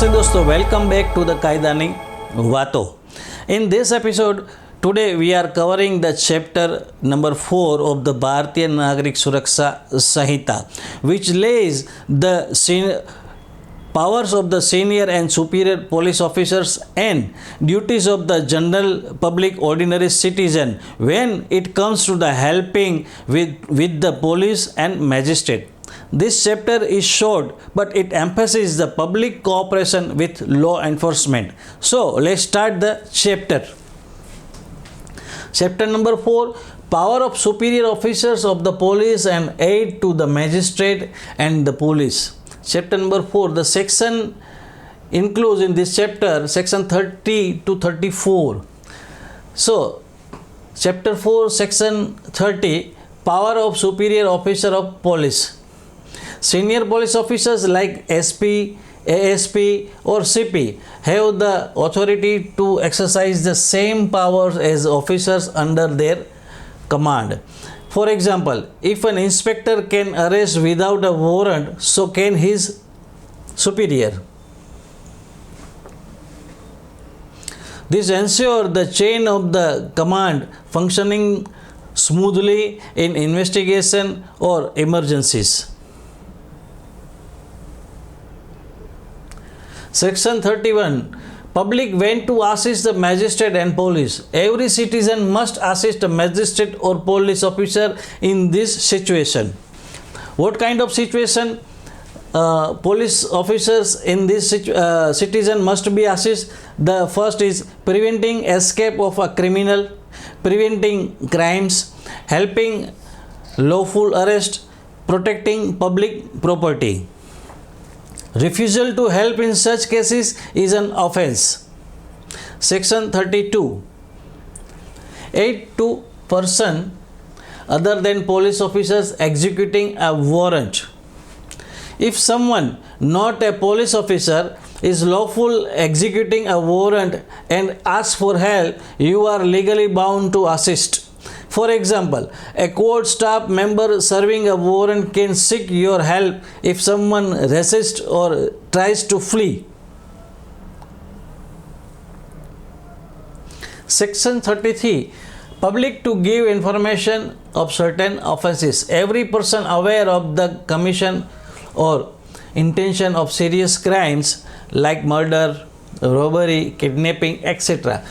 Namaste dosto, welcome back to the Kaydanivato. In this episode, today we are covering the chapter number 4 of the Bhartiya Nagrik Suraksha Sanhita, which lays the powers of the senior and superior police officers and duties of the general public ordinary citizen when it comes to the helping with the police and magistrate. This chapter is short, but it emphasizes the public cooperation with law enforcement. So, let's start the chapter. Chapter number 4, Power of Superior Officers of the Police and Aid to the Magistrate and the Police. Chapter number 4, the section includes in this chapter section 30 to 34. So, chapter 4, section 30, Power of Superior Officer of Police. Senior police officers like SP, ASP or CP have the authority to exercise the same powers as officers under their command. For example, if an inspector can arrest without a warrant, so can his superior. This ensures the chain of the command functioning smoothly in investigation or emergencies. Section 31. Public when to assist the magistrate and police. Every citizen must assist a magistrate or police officer in this situation. What kind of situation? Police officers in this citizen must be assist. The first is preventing escape of a criminal, preventing crimes, helping lawful arrest, protecting public property. Refusal to help in such cases is an offence. Section 32. Aid to person other than police officers executing a warrant. If someone not a police officer is lawful executing a warrant and asks for help, you are legally bound to assist. For example, a court staff member serving a warrant can seek your help if someone resists or tries to flee. Section 33. Public to give information of certain offences. Every person aware of the commission or intention of serious crimes like murder, robbery, kidnapping, etc.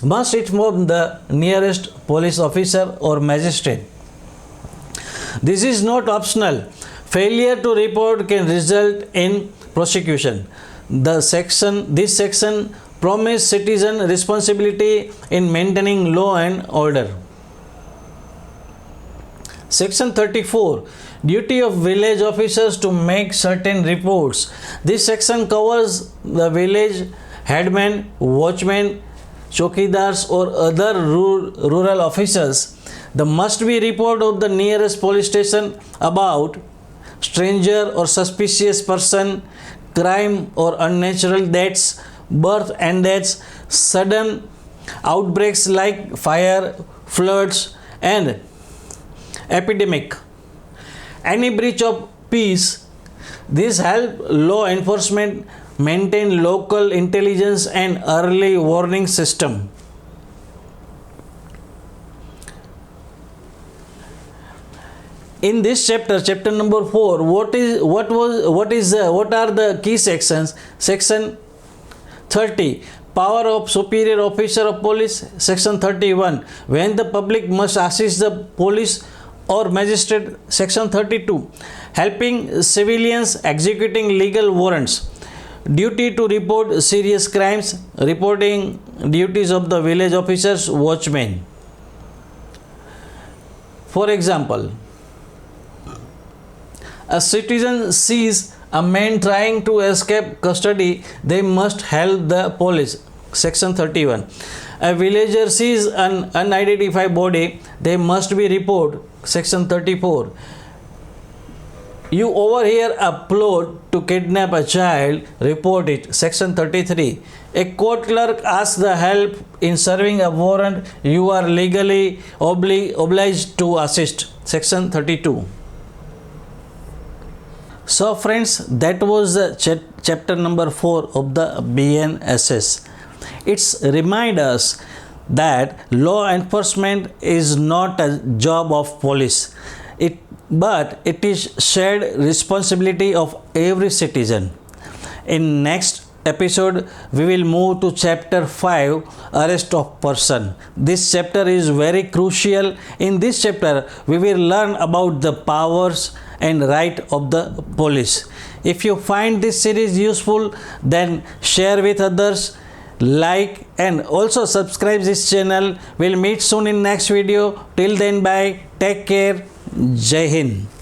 must inform the nearest police officer or magistrate. This is not optional. Failure to report can result in prosecution. This section promises citizen responsibility in maintaining law and order. Section 34. Duty of village officers to make certain reports. This section covers the village headmen, watchmen, chokidars or other rural officers. The must be report of the nearest police station about stranger or suspicious person, crime or unnatural deaths, birth and deaths, sudden outbreaks like fire, floods and epidemic. Any breach of peace. This help law enforcement maintain local intelligence and early warning system. In this chapter number 4, what are the key sections? Section 30, Power of Superior Officer of Police. Section 31, when the public must assist the police or magistrate. Section 32, helping civilians executing legal warrants. Duty to report serious crimes, reporting duties of the village officers, watchmen. For example, a citizen sees a man trying to escape custody, they must help the police. Section 31. A villager sees an unidentified body, they must be reported. Section 34. You overhear a plot to kidnap a child, report it. Section 33. A court clerk asks the help in serving a warrant, you are legally obliged to assist. Section 32. So friends, that was the chapter number 4 of the BNSS. It's remind us that law enforcement is not a job of police, but it is shared responsibility of every citizen. In next episode we will move to chapter 5, arrest of person. This chapter is very crucial. In this chapter we will learn about the powers and right of the police. If you find this series useful, then share with others, like and also subscribe this channel. We'll meet soon in next video. Till then, bye, take care, Jai Hind.